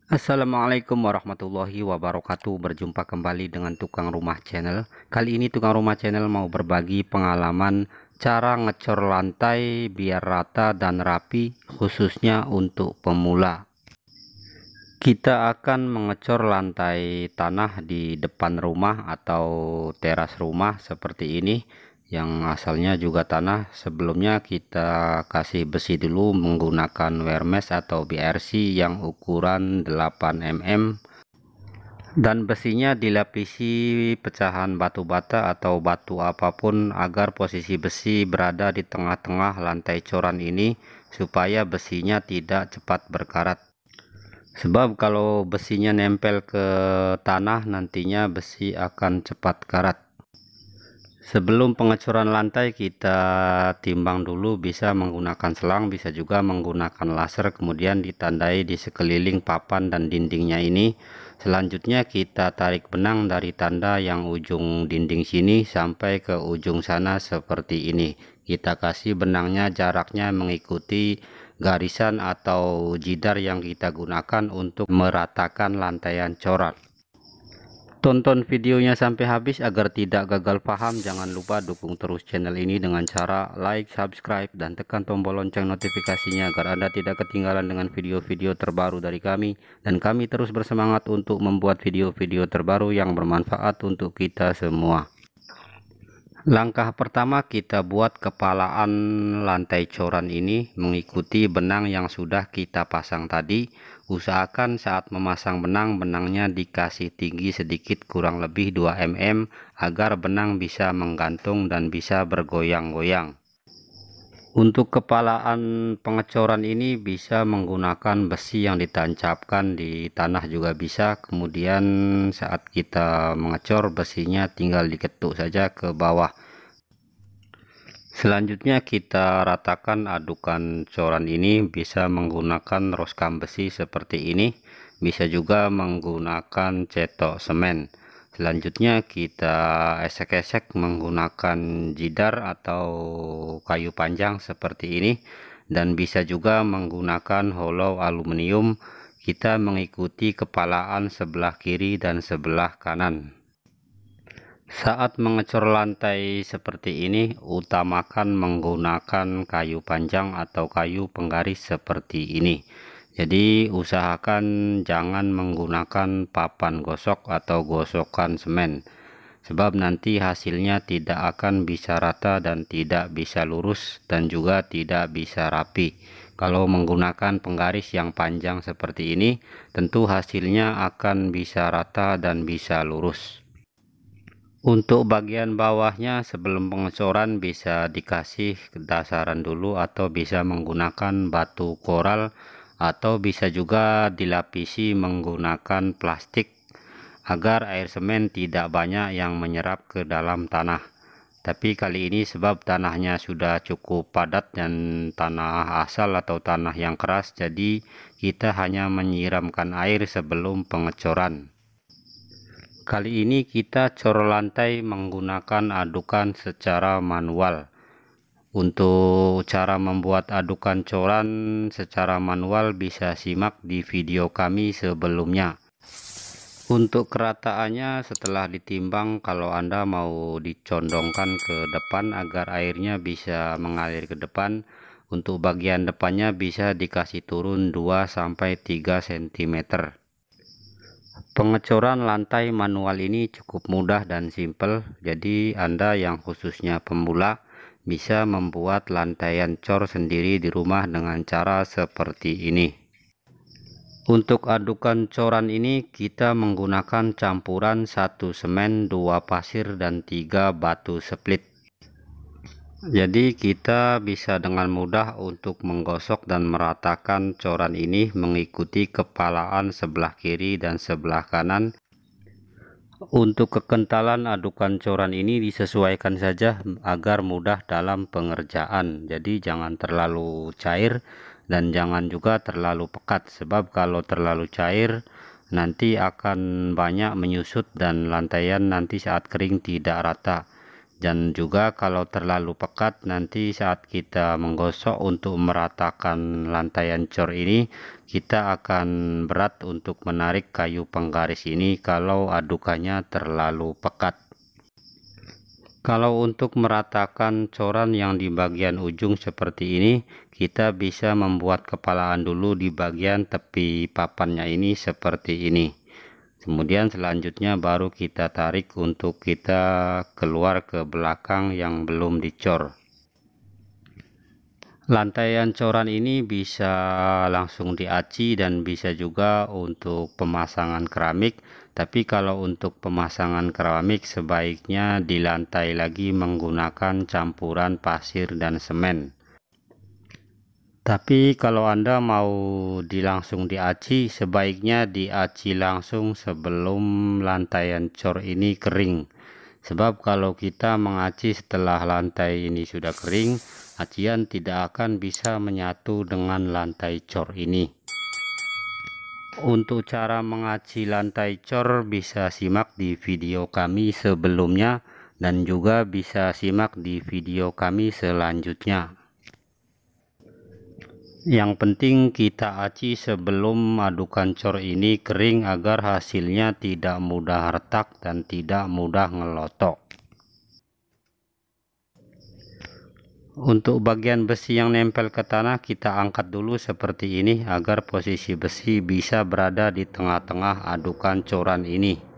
Assalamualaikum warahmatullahi wabarakatuh. Berjumpa kembali dengan Tukang Rumah Channel. Kali ini Tukang Rumah Channel mau berbagi pengalaman cara ngecor lantai biar rata dan rapi, khususnya untuk pemula. Kita akan mengecor lantai tanah di depan rumah atau teras rumah seperti ini, yang asalnya juga tanah. Sebelumnya kita kasih besi dulu menggunakan wearmesh atau BRC yang ukuran 8 mm, dan besinya dilapisi pecahan batu bata atau batu apapun agar posisi besi berada di tengah-tengah lantai coran ini supaya besinya tidak cepat berkarat. Sebab kalau besinya nempel ke tanah nantinya besi akan cepat karat. Sebelum pengecoran lantai kita timbang dulu, bisa menggunakan selang, bisa juga menggunakan laser, kemudian ditandai di sekeliling papan dan dindingnya ini. Selanjutnya kita tarik benang dari tanda yang ujung dinding sini sampai ke ujung sana seperti ini. Kita kasih benangnya jaraknya mengikuti garisan atau jidar yang kita gunakan untuk meratakan lantaian coran. Tonton videonya sampai habis agar tidak gagal paham. Jangan lupa dukung terus channel ini dengan cara like, subscribe, dan tekan tombol lonceng notifikasinya agar Anda tidak ketinggalan dengan video-video terbaru dari kami. Dan kami terus bersemangat untuk membuat video-video terbaru yang bermanfaat untuk kita semua. Langkah pertama, kita buat kepalaan lantai coran ini mengikuti benang yang sudah kita pasang tadi. Usahakan saat memasang benangnya dikasih tinggi sedikit, kurang lebih 2 mm, agar benang bisa menggantung dan bisa bergoyang-goyang. Untuk kepalaan pengecoran ini bisa menggunakan besi yang ditancapkan di tanah juga bisa. Kemudian saat kita mengecor, besinya tinggal diketuk saja ke bawah. Selanjutnya kita ratakan adukan coran ini, bisa menggunakan roskam besi seperti ini, bisa juga menggunakan cetok semen. Selanjutnya kita esek-esek menggunakan jidar atau kayu panjang seperti ini, dan bisa juga menggunakan hollow aluminium. Kita mengikuti kepalaan sebelah kiri dan sebelah kanan. Saat mengecor lantai seperti ini, utamakan menggunakan kayu panjang atau kayu penggaris seperti ini. Jadi usahakan jangan menggunakan papan gosok atau gosokan semen, sebab nanti hasilnya tidak akan bisa rata dan tidak bisa lurus dan juga tidak bisa rapi. Kalau menggunakan penggaris yang panjang seperti ini, tentu hasilnya akan bisa rata dan bisa lurus. Untuk bagian bawahnya sebelum pengecoran bisa dikasih dasaran dulu, atau bisa menggunakan batu koral, atau bisa juga dilapisi menggunakan plastik agar air semen tidak banyak yang menyerap ke dalam tanah. Tapi kali ini sebab tanahnya sudah cukup padat dan tanah asal atau tanah yang keras, jadi kita hanya menyiramkan air sebelum pengecoran. Kali ini kita cor lantai menggunakan adukan secara manual. Untuk cara membuat adukan coran secara manual bisa simak di video kami sebelumnya. Untuk kerataannya setelah ditimbang, kalau Anda mau dicondongkan ke depan agar airnya bisa mengalir ke depan, untuk bagian depannya bisa dikasih turun 2-3 cm. Pengecoran lantai manual ini cukup mudah dan simpel, jadi Anda yang khususnya pemula bisa membuat lantaian cor sendiri di rumah dengan cara seperti ini. Untuk adukan coran ini kita menggunakan campuran 1 semen, 2 pasir, dan 3 batu split. Jadi kita bisa dengan mudah untuk menggosok dan meratakan coran ini mengikuti kepalaan sebelah kiri dan sebelah kanan. Untuk kekentalan adukan coran ini disesuaikan saja agar mudah dalam pengerjaan. Jadi jangan terlalu cair dan jangan juga terlalu pekat, sebab kalau terlalu cair nanti akan banyak menyusut dan lantaian nanti saat kering tidak rata. Dan juga kalau terlalu pekat, nanti saat kita menggosok untuk meratakan lantaian cor ini, kita akan berat untuk menarik kayu penggaris ini kalau adukannya terlalu pekat. Kalau untuk meratakan coran yang di bagian ujung seperti ini, kita bisa membuat kepalaan dulu di bagian tepi papannya ini seperti ini. Kemudian selanjutnya baru kita tarik untuk kita keluar ke belakang yang belum dicor. Lantaian coran ini bisa langsung diaci dan bisa juga untuk pemasangan keramik. Tapi kalau untuk pemasangan keramik sebaiknya dilantai lagi menggunakan campuran pasir dan semen. Tapi kalau Anda mau langsung diaci, sebaiknya diaci langsung sebelum lantaian cor ini kering. Sebab kalau kita mengaci setelah lantai ini sudah kering, acian tidak akan bisa menyatu dengan lantai cor ini. Untuk cara mengaci lantai cor bisa simak di video kami sebelumnya dan juga bisa simak di video kami selanjutnya. Yang penting kita aci sebelum adukan cor ini kering agar hasilnya tidak mudah retak dan tidak mudah ngelotok. Untuk bagian besi yang nempel ke tanah kita angkat dulu seperti ini agar posisi besi bisa berada di tengah-tengah adukan coran ini.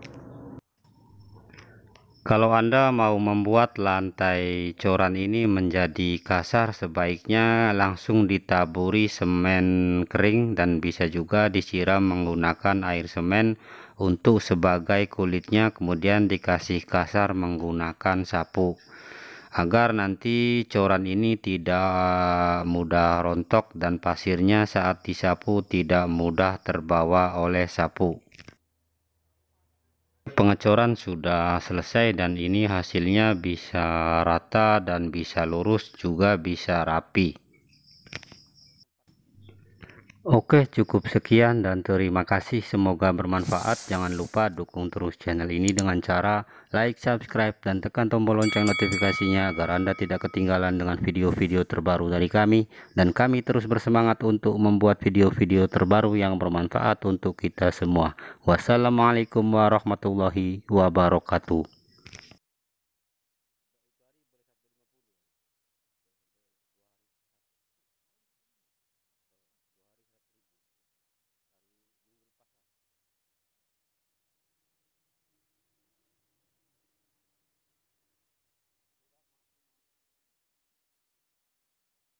Kalau Anda mau membuat lantai coran ini menjadi kasar, sebaiknya langsung ditaburi semen kering dan bisa juga disiram menggunakan air semen untuk sebagai kulitnya, kemudian dikasih kasar menggunakan sapu agar nanti coran ini tidak mudah rontok dan pasirnya saat disapu tidak mudah terbawa oleh sapu. Pengecoran sudah selesai dan ini hasilnya bisa rata dan bisa lurus, juga bisa rapi. Oke, cukup sekian dan terima kasih, semoga bermanfaat. Jangan lupa dukung terus channel ini dengan cara like, subscribe, dan tekan tombol lonceng notifikasinya agar Anda tidak ketinggalan dengan video-video terbaru dari kami, dan kami terus bersemangat untuk membuat video-video terbaru yang bermanfaat untuk kita semua. Wassalamualaikum warahmatullahi wabarakatuh.